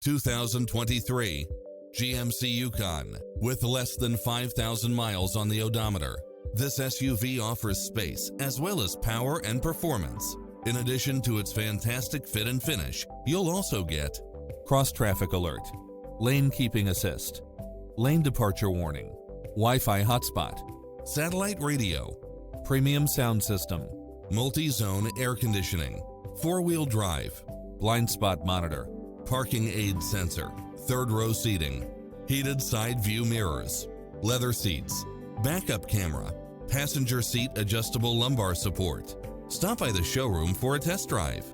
2023 GMC Yukon. With less than 5,000 miles on the odometer, this SUV offers space as well as power and performance. In addition to its fantastic fit and finish, you'll also get cross-traffic alert, lane keeping assist, lane departure warning, Wi-Fi hotspot, satellite radio, premium sound system, multi-zone air conditioning, four-wheel drive, blind spot monitor, parking aid sensor, third-row seating, heated side view mirrors, leather seats, backup camera, passenger seat adjustable lumbar support. Stop by the showroom for a test drive.